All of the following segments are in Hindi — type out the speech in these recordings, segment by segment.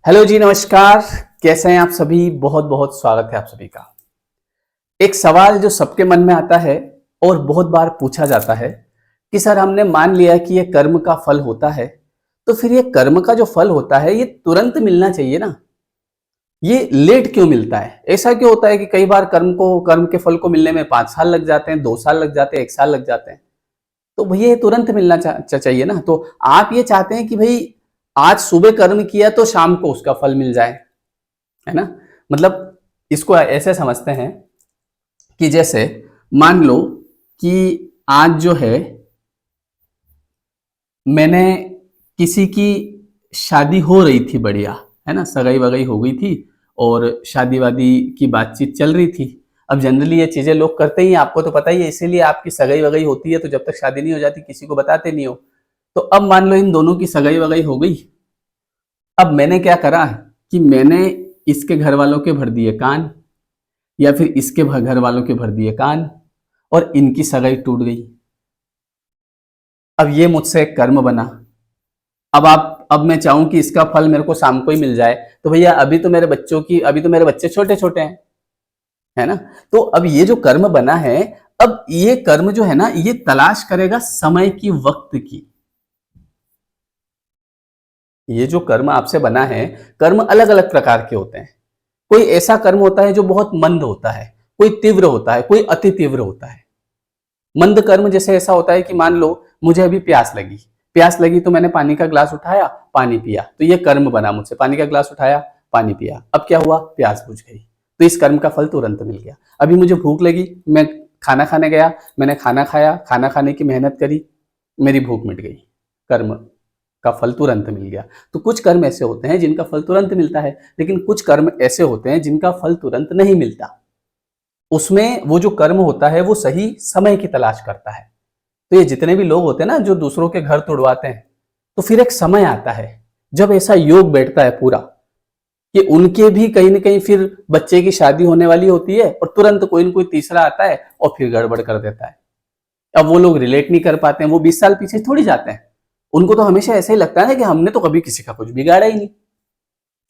हेलो जी, नमस्कार। कैसे हैं आप सभी? बहुत बहुत स्वागत है आप सभी का। एक सवाल जो सबके मन में आता है और बहुत बार पूछा जाता है कि सर, हमने मान लिया कि ये कर्म का फल होता है, तो फिर ये कर्म का जो फल होता है ये तुरंत मिलना चाहिए ना, ये लेट क्यों मिलता है? ऐसा क्यों होता है कि कई बार कर्म के फल को मिलने में 5 साल लग जाते हैं, 2 साल लग जाते हैं, 1 साल लग जाते हैं? तो भैया ये तुरंत मिलना चाहिए ना। तो आप ये चाहते हैं कि भाई आज सुबह कर्म किया तो शाम को उसका फल मिल जाए, है ना? मतलब इसको ऐसे समझते हैं कि जैसे मान लो कि आज जो है मैंने किसी की शादी हो रही थी, बढ़िया है ना, सगाई वगाई हो गई थी और शादी वादी की बातचीत चल रही थी। अब जनरली ये चीजें लोग करते ही हैं, आपको तो पता ही है, इसीलिए आपकी सगाई वगाई होती है तो जब तक शादी नहीं हो जाती किसी को बताते नहीं हो। तो अब मान लो इन दोनों की सगाई वगाई हो गई। अब मैंने क्या करा कि मैंने इसके घर वालों के भर दिए कान, या फिर इसके घर वालों के भर दिए कान, और इनकी सगाई टूट गई। अब ये मुझसे एक कर्म बना। अब मैं चाहूं कि इसका फल मेरे को शाम को ही मिल जाए, तो भैया अभी तो मेरे बच्चे छोटे छोटे हैं, है ना? तो अब ये जो कर्म बना है, अब ये कर्म जो है ना, ये तलाश करेगा समय की, वक्त की। ये जो कर्म आपसे बना है, कर्म अलग अलग प्रकार के होते हैं। कोई ऐसा कर्म होता है जो बहुत मंद होता है, कोई तीव्र होता है, कोई अति तीव्र होता है। मंद कर्म जैसे ऐसा होता है कि मान लो मुझे अभी प्यास लगी तो मैंने पानी का ग्लास उठाया, पानी पिया, तो ये कर्म बना मुझसे। पानी का ग्लास उठाया, पानी पिया, अब क्या हुआ? प्यास बुझ गई, तो इस कर्म का फल तुरंत मिल गया। अभी मुझे भूख लगी, मैं खाना खाने गया, मैंने खाना खाया, खाना खाने की मेहनत करी, मेरी भूख मिट गई, कर्म का फल तुरंत मिल गया। तो कुछ कर्म ऐसे होते हैं जिनका फल तुरंत मिलता है, लेकिन कुछ कर्म ऐसे होते हैं जिनका फल तुरंत नहीं मिलता। उसमें वो जो कर्म होता है वो सही समय की तलाश करता है। तो ये जितने भी लोग होते हैं ना जो दूसरों के घर तोड़वाते हैं, तो फिर एक समय आता है जब ऐसा योग बैठता है पूरा कि उनके भी कहीं ना कहीं फिर बच्चे की शादी होने वाली होती है और तुरंत कोई ना कोई तीसरा आता है और फिर गड़बड़ कर देता है। अब वो लोग रिलेट नहीं कर पाते हैं, वो 20 साल पीछे थोड़ी जाते हैं। उनको तो हमेशा ऐसा ही लगता है कि हमने तो कभी किसी का कुछ बिगाड़ा ही नहीं।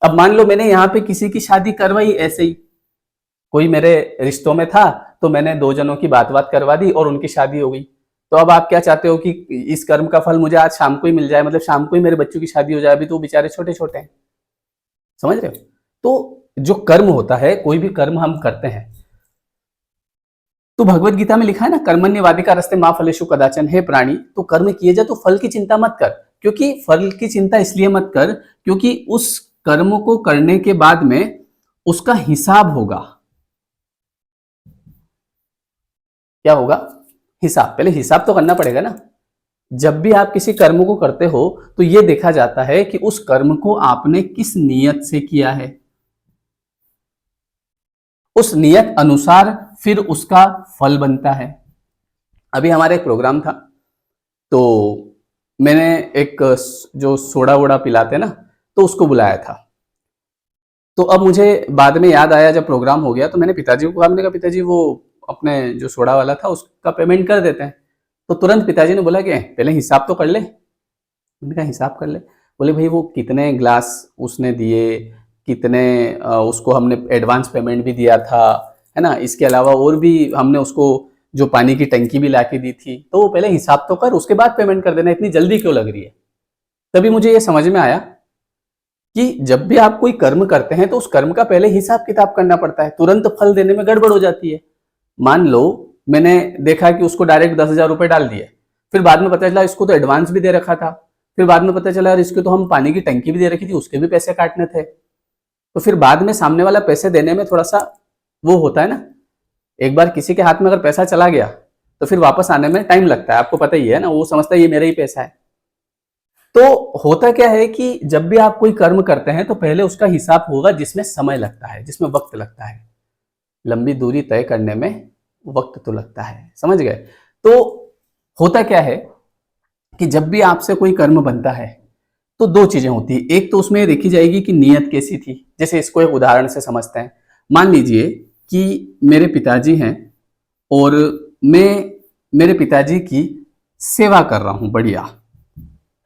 अब मान लो मैंने यहाँ पे किसी की शादी करवाई ऐसे ही, कोई मेरे रिश्तों में था, तो मैंने 2 जनों की बात बात करवा दी और उनकी शादी हो गई। तो अब आप क्या चाहते हो कि इस कर्म का फल मुझे आज शाम को ही मिल जाए, मतलब शाम को ही मेरे बच्चों की शादी हो जाए, अभी तो वो बेचारे छोटे छोटे हैं। समझ रहे हो? तो जो कर्म होता है, कोई भी कर्म हम करते हैं, तो भगवत गीता में लिखा है ना, कर्मण्येवाधिकार रस्ते माँ फलेषु कदाचन। है प्राणी, तो कर्म किए जा तो फल की चिंता मत कर। क्योंकि फल की चिंता इसलिए मत कर क्योंकि उस कर्म को करने के बाद में उसका हिसाब होगा। क्या होगा? हिसाब। पहले हिसाब तो करना पड़ेगा ना। जब भी आप किसी कर्म को करते हो तो यह देखा जाता है कि उस कर्म को आपने किस नियत से किया है, उस नियत अनुसार फिर उसका फल बनता है। अभी हमारा एक प्रोग्राम था, तो मैंने एक जो सोडा वोडा पिलाते ना, तो उसको बुलाया था। तो अब मुझे बाद में याद आया, जब प्रोग्राम हो गया तो मैंने पिताजी को कहा, मैंने कहा पिताजी वो अपने जो सोडा वाला था उसका पेमेंट कर देते हैं। तो तुरंत पिताजी ने बोला कि पहले हिसाब तो कर ले। मैंने कहा हिसाब कर ले? बोले भाई वो कितने ग्लास उसने दिए, कितने उसको हमने एडवांस पेमेंट भी दिया था, है ना, इसके अलावा और भी हमने उसको जो पानी की टंकी भी ला के दी थी, तो वो पहले हिसाब तो कर, उसके बाद पेमेंट कर देना, इतनी जल्दी क्यों लग रही है? तभी मुझे ये समझ में आया कि जब भी आप कोई कर्म करते हैं तो उस कर्म का पहले हिसाब किताब करना पड़ता है, तुरंत फल देने में गड़बड़ हो जाती है। मान लो मैंने देखा कि उसको डायरेक्ट 10,000 रुपए डाल दिए, फिर बाद में पता चला इसको तो एडवांस भी दे रखा था, फिर बाद में पता चला यार इसको तो हम पानी की टंकी भी दे रखी थी, उसके भी पैसे काटने थे। तो फिर बाद में सामने वाला पैसे देने में थोड़ा सा वो होता है ना। एक बार किसी के हाथ में अगर पैसा चला गया तो फिर वापस आने में टाइम लगता है, आपको पता ही है ना, वो समझता है ये मेरा ही पैसा है। तो होता क्या है कि जब भी आप कोई कर्म करते हैं तो पहले उसका हिसाब होगा जिसमें समय लगता है, जिसमें वक्त लगता है। लंबी दूरी तय करने में वक्त तो लगता है, समझ गए? तो होता क्या है कि जब भी आपसे कोई कर्म बनता है तो 2 चीजें होती है। एक तो उसमें देखी जाएगी कि नियत कैसी थी। जैसे इसको एक उदाहरण से समझते हैं। मान लीजिए कि मेरे पिताजी हैं और मैं मेरे पिताजी की सेवा कर रहा हूं, बढ़िया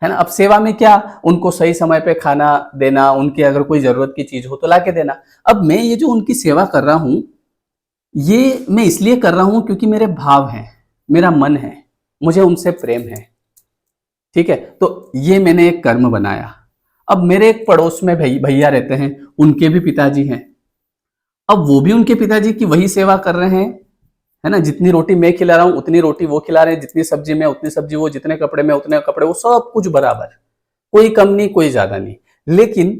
है ना। अब सेवा में क्या, उनको सही समय पे खाना देना, उनकी अगर कोई जरूरत की चीज हो तो ला के देना। अब मैं ये जो उनकी सेवा कर रहा हूं, ये मैं इसलिए कर रहा हूं क्योंकि मेरे भाव हैं, मेरा मन है, मुझे उनसे प्रेम है। ठीक है, तो ये मैंने एक कर्म बनाया। अब मेरे एक पड़ोस में भैया रहते हैं, उनके भी पिताजी हैं। अब वो भी उनके पिताजी की वही सेवा कर रहे हैं, है ना। जितनी रोटी मैं खिला रहा हूं उतनी रोटी वो खिला रहे हैं, जितनी सब्जी मैं उतनी सब्जी वो, जितने कपड़े मैं उतने कपड़े वो, सब कुछ बराबर, कोई कम नहीं कोई ज्यादा नहीं। लेकिन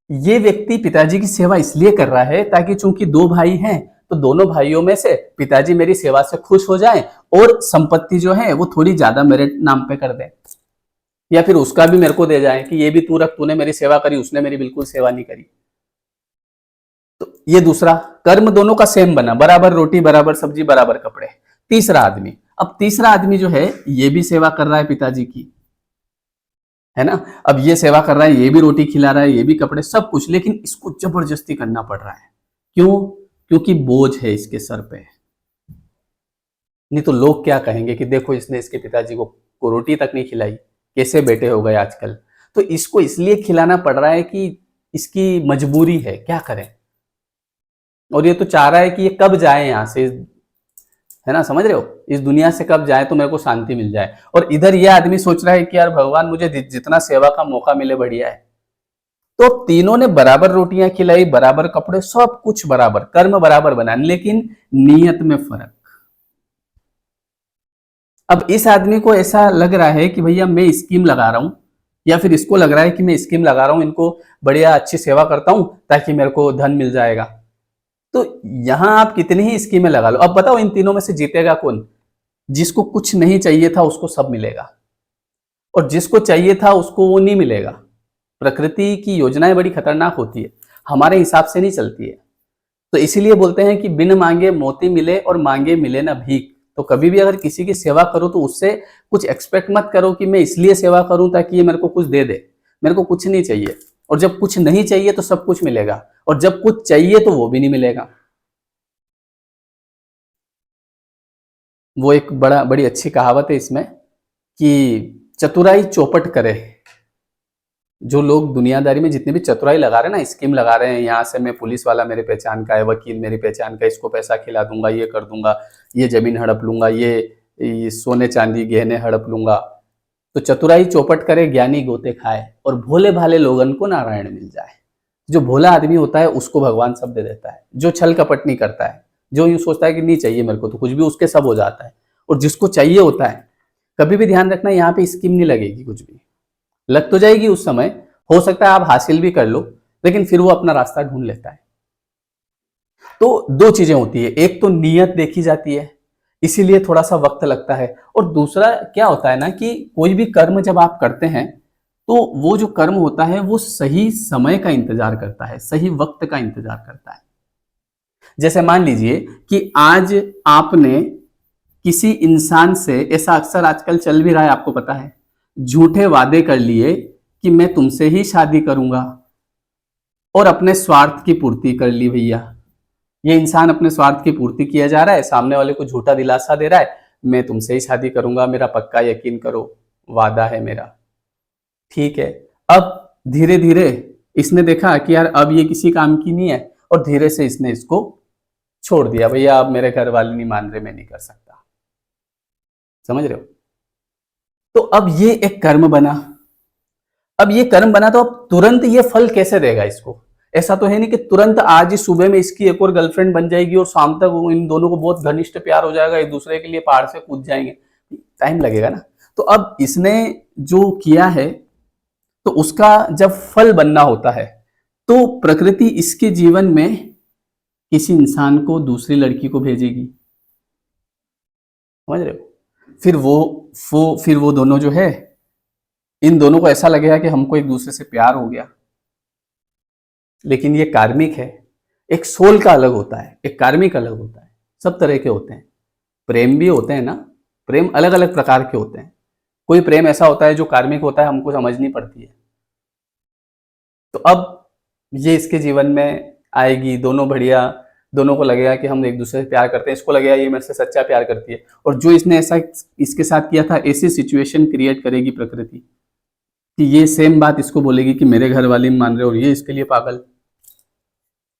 ये व्यक्ति पिताजी की सेवा इसलिए कर रहा है ताकि चूंकि दो भाई हैं तो दोनों भाइयों में से पिताजी मेरी सेवा से खुश हो जाएं और संपत्ति जो है वो थोड़ी ज्यादा मेरे नाम पे कर दे, या फिर उसका भी मेरे को दे जाए कि ये भी तू रख, तूने मेरी सेवा करी, उसने मेरी बिल्कुल सेवा नहीं करी। तो ये दूसरा कर्म दोनों का सेम बना, बराबर रोटी बराबर सब्जी बराबर कपड़े। तीसरा आदमी, अब तीसरा आदमी जो है ये भी सेवा कर रहा है पिताजी की, है ना। अब ये सेवा कर रहा है, ये भी रोटी खिला रहा है, ये भी कपड़े, सब कुछ, लेकिन इसको जबरदस्ती करना पड़ रहा है। क्यों? क्योंकि बोझ है इसके सर पे। नहीं तो लोग क्या कहेंगे कि देखो इसने इसके पिताजी को रोटी तक नहीं खिलाई, कैसे बेटे हो गए आजकल। तो इसको इसलिए खिलाना पड़ रहा है कि इसकी मजबूरी है, क्या करें। और ये तो चाह रहा है कि ये कब जाए यहाँ से, है ना, समझ रहे हो, इस दुनिया से कब जाए तो मेरे को शांति मिल जाए। और इधर ये आदमी सोच रहा है कि यार भगवान मुझे जितना सेवा का मौका मिले बढ़िया है। तो तीनों ने बराबर रोटियां खिलाई, बराबर कपड़े, सब कुछ बराबर, कर्म बराबर बना, लेकिन नियत में फर्क। अब इस आदमी को ऐसा लग रहा है कि भैया मैं स्कीम लगा रहा हूं, या फिर इसको लग रहा है कि मैं स्कीम लगा रहा हूं, इनको बढ़िया अच्छी सेवा करता हूं ताकि मेरे को धन मिल जाएगा। तो यहां आप कितनी ही स्कीमें लगा लो, अब बताओ इन तीनों में से जीतेगा कौन? जिसको कुछ नहीं चाहिए था उसको सब मिलेगा, और जिसको चाहिए था उसको वो नहीं मिलेगा। प्रकृति की योजनाएं बड़ी खतरनाक होती है, हमारे हिसाब से नहीं चलती है। तो इसीलिए बोलते हैं कि बिन मांगे मोती मिले और मांगे मिले ना भीख। तो कभी भी अगर किसी की सेवा करो तो उससे कुछ एक्सपेक्ट मत करो कि मैं इसलिए सेवा करूं ताकि ये मेरे को कुछ दे दे। मेरे को कुछ नहीं चाहिए, और जब कुछ नहीं चाहिए तो सब कुछ मिलेगा, और जब कुछ चाहिए तो वो भी नहीं मिलेगा। वो एक बड़ी अच्छी कहावत है इसमें कि चतुराई चौपट करे। जो लोग दुनियादारी में जितनी भी चतुराई लगा रहे हैं ना, स्कीम लगा रहे हैं, यहाँ से मैं पुलिस वाला मेरे पहचान का है, वकील मेरी पहचान का, इसको पैसा खिला दूंगा, ये कर दूंगा, ये जमीन हड़प लूंगा, ये सोने चांदी गहने हड़प लूंगा। तो चतुराई चौपट करे ज्ञानी गोते खाए, और भोले भाले लोगन को नारायण मिल जाए। जो भोला आदमी होता है उसको भगवान सब दे देता है। जो छल कपट नहीं करता है, जो यूं सोचता है कि नहीं चाहिए मेरे को तो कुछ भी, उसके सब हो जाता है। और जिसको चाहिए होता है, कभी भी ध्यान रखना यहाँ पे स्कीम नहीं लगेगी, कुछ भी लग तो जाएगी उस समय, हो सकता है आप हासिल भी कर लो, लेकिन फिर वो अपना रास्ता ढूंढ लेता है। तो दो चीजें होती है, एक तो नियत देखी जाती है, इसीलिए थोड़ा सा वक्त लगता है। और दूसरा क्या होता है ना कि कोई भी कर्म जब आप करते हैं तो वो जो कर्म होता है वो सही समय का इंतजार करता है, सही वक्त का इंतजार करता है। जैसे मान लीजिए कि आज आपने किसी इंसान से, ऐसा अक्सर आजकल चल भी रहा है आपको पता है, झूठे वादे कर लिए कि मैं तुमसे ही शादी करूंगा, और अपने स्वार्थ की पूर्ति कर ली भैया। ये इंसान अपने स्वार्थ की पूर्ति किया जा रहा है, सामने वाले को झूठा दिलासा दे रहा है, मैं तुमसे ही शादी करूंगा, मेरा पक्का यकीन करो, वादा है मेरा। ठीक है, अब धीरे धीरे इसने देखा कि यार अब ये किसी काम की नहीं है, और धीरे से इसने इसको छोड़ दिया, भैया अब मेरे घर वाले नहीं मान रहे, मैं नहीं कर सकता। समझ रहे हो? तो अब ये एक कर्म बना। अब ये कर्म बना तो अब तुरंत ये फल कैसे देगा इसको? ऐसा तो है नहीं कि तुरंत आज ही सुबह में इसकी एक और गर्लफ्रेंड बन जाएगी और शाम तक इन दोनों को बहुत घनिष्ठ प्यार हो जाएगा, एक दूसरे के लिए पहाड़ से कूद जाएंगे। टाइम लगेगा ना। तो अब इसने जो किया है, तो उसका जब फल बनना होता है तो प्रकृति इसके जीवन में किसी इंसान को, दूसरी लड़की को भेजेगी। समझ रहे हो? फिर वो दोनों जो है, इन दोनों को ऐसा लगेगा कि हमको एक दूसरे से प्यार हो गया। लेकिन ये कार्मिक है, एक सोल का अलग होता है, एक कार्मिक अलग होता है। सब तरह के होते हैं, प्रेम भी होते हैं ना, प्रेम अलग अलग प्रकार के होते हैं। कोई प्रेम ऐसा होता है जो कार्मिक होता है, हमको समझनी पड़ती है। तो अब ये इसके जीवन में आएगी, दोनों बढ़िया दोनों को लगेगा कि हम एक दूसरे से प्यार करते हैं, इसको लगेगा ये मेरे से सच्चा प्यार करती है, और जो इसने ऐसा इसके साथ किया था, ऐसी सिचुएशन क्रिएट करेगी प्रकृति कि ये सेम बात इसको बोलेगी कि मेरे घर वाले मान रहे हो और ये इसके लिए पागल।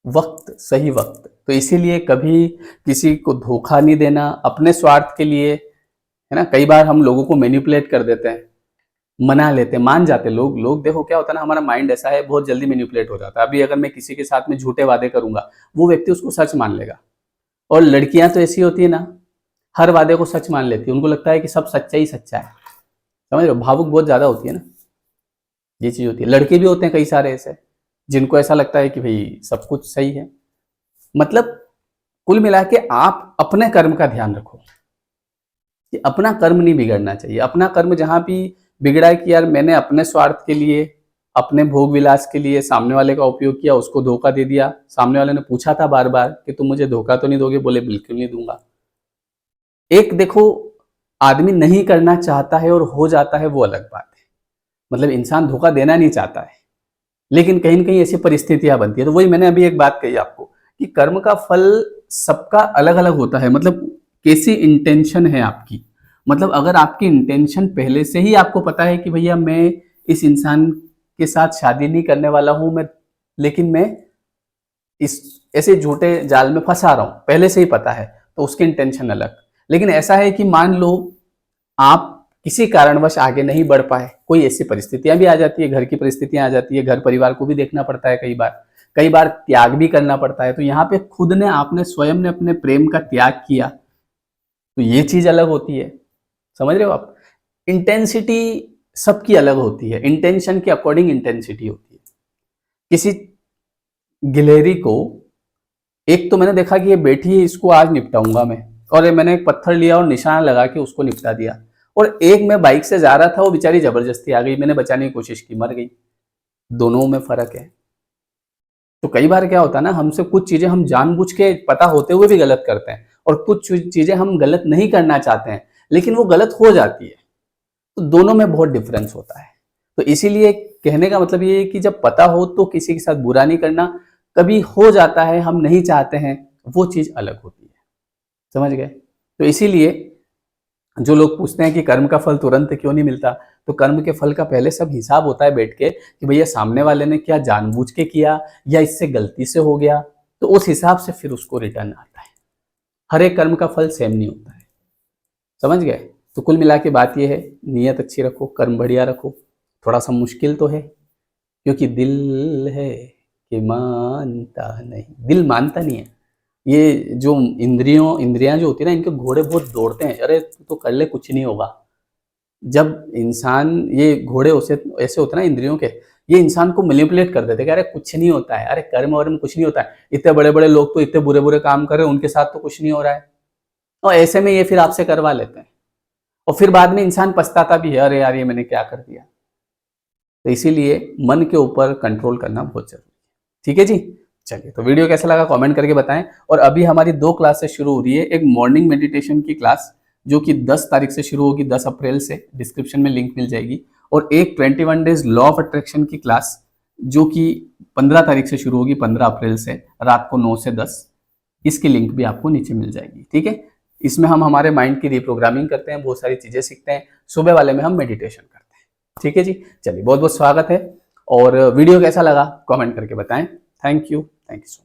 वक्त, सही वक्त। तो इसीलिए कभी किसी को धोखा नहीं देना अपने स्वार्थ के लिए, है ना। कई बार हम लोगों को मैनिपुलेट कर देते हैं, मना लेते हैं, मान जाते हैं लोग देखो क्या होता है ना, हमारा माइंड ऐसा है, बहुत जल्दी मैनिपुलेट हो जाता है। अभी अगर मैं किसी के साथ में झूठे वादे करूंगा, वो व्यक्ति उसको सच मान लेगा। और लड़कियां तो ऐसी होती है ना, हर वादे को सच मान लेती है, उनको लगता है कि सब सच्चा ही सच्चा है, समझ रहे हो। भावुक बहुत ज्यादा होती है ना, ये चीज होती है। लड़के भी होते हैं कई सारे ऐसे, जिनको ऐसा लगता है कि भाई सब कुछ सही है। मतलब कुल मिला के आप अपने कर्म का ध्यान रखो कि अपना कर्म नहीं बिगड़ना चाहिए। अपना कर्म जहां भी बिगड़ा है कि यार मैंने अपने स्वार्थ के लिए, अपने भोग विलास के लिए सामने वाले का उपयोग किया, उसको धोखा दे दिया। सामने वाले ने पूछा था बार बार कि तुम मुझे धोखा तो नहीं दोगे, बोले बिल्कुल नहीं दूंगा। एक देखो, आदमी नहीं करना चाहता है और हो जाता है, वो अलग बात है। मतलब इंसान धोखा देना नहीं चाहता है, लेकिन कहीं ना कहीं ऐसी परिस्थितियां बनती है। तो वही मैंने अभी एक बात कही आपको कि कर्म का फल सबका अलग अलग होता है। मतलब कैसी इंटेंशन है आपकी। मतलब अगर आपकी इंटेंशन पहले से ही आपको पता है कि भैया मैं इस इंसान के साथ शादी नहीं करने वाला हूं, लेकिन मैं इस ऐसे झूठे जाल में फंसा रहा हूं, पहले से ही पता है, तो उसकी इंटेंशन अलग। लेकिन ऐसा है कि मान लो आप किसी कारणवश आगे नहीं बढ़ पाए, कोई ऐसी परिस्थितियां भी आ जाती है, घर की परिस्थितियां आ जाती है, घर परिवार को भी देखना पड़ता है, कई बार त्याग भी करना पड़ता है। तो यहाँ पे खुद ने, आपने स्वयं ने अपने प्रेम का त्याग किया, तो ये चीज अलग होती है, समझ रहे हो आप। इंटेंसिटी सबकी अलग होती है, इंटेंशन के अकॉर्डिंग इंटेंसिटी होती है। किसी गिलहरी को, एक तो मैंने देखा कि ये बैठी है, इसको आज निपटाऊंगा मैं, और मैंने एक पत्थर लिया और निशाना लगा के उसको निपटा दिया। और एक मैं बाइक से जा रहा था, वो बेचारी जबरदस्ती आ गई, मैंने बचाने की कोशिश की, मर गई। दोनों में फर्क है। तो कई बार क्या होता है ना, हमसे कुछ चीजें हम जानबूझ के पता होते हुए भी गलत करते हैं, और कुछ चीजें हम गलत नहीं करना चाहते हैं लेकिन वो गलत हो जाती है। तो दोनों में बहुत डिफरेंस होता है। तो इसीलिए कहने का मतलब ये है कि जब पता हो तो किसी के साथ बुरा नहीं करना। कभी हो जाता है, हम नहीं चाहते हैं, वो चीज अलग होती है, समझ गए। तो इसीलिए जो लोग पूछते हैं कि कर्म का फल तुरंत क्यों नहीं मिलता, तो कर्म के फल का पहले सब हिसाब होता है बैठ के कि भैया सामने वाले ने क्या जानबूझ के किया या इससे गलती से हो गया, तो उस हिसाब से फिर उसको रिटर्न आता है। हर एक कर्म का फल सेम नहीं होता है, समझ गए। तो कुल मिला के बात यह है, नियत अच्छी रखो, कर्म बढ़िया रखो। थोड़ा सा मुश्किल तो है, क्योंकि दिल है कि मानता नहीं, दिल मानता नहीं है। ये जो इंद्रियां जो होती है ना, इनके घोड़े बहुत दौड़ते हैं, अरे तू तो कर ले, कुछ नहीं होगा। जब इंसान, ये घोड़े ऐसे होते हैं ना इंद्रियों के, ये इंसान को मैनिपुलेट कर देते हैं कि अरे कुछ नहीं होता है, अरे कर्म वर्म कुछ नहीं होता है, इतने बड़े बड़े लोग तो इतने बुरे बुरे काम कर रहे हैं, उनके साथ तो कुछ नहीं हो रहा है। और ऐसे में ये फिर आपसे करवा लेते हैं, और फिर बाद में इंसान पछताता भी है, अरे यार ये मैंने क्या कर दिया। तो इसीलिए मन के ऊपर कंट्रोल करना बहुत जरूरी है। ठीक है जी, चलिए। तो वीडियो कैसा लगा कमेंट करके बताएं। और अभी हमारी 2 क्लासेस शुरू हो रही है। एक मॉर्निंग मेडिटेशन की क्लास जो कि 10 तारीख से शुरू होगी, 10 अप्रैल से, डिस्क्रिप्शन में लिंक मिल जाएगी। और एक 21 डेज लॉ ऑफ अट्रैक्शन की क्लास जो कि 15 तारीख से शुरू होगी, 15 अप्रैल से, रात को 9 से 10। इसकी लिंक भी आपको नीचे मिल जाएगी, ठीक है। इसमें हम हमारे माइंड की रिप्रोग्रामिंग करते हैं, बहुत सारी चीजें सीखते हैं। सुबह वाले में हम मेडिटेशन करते हैं, ठीक है जी। चलिए, बहुत बहुत स्वागत है। और वीडियो कैसा लगा कमेंट करके बताएं। Thank you so much.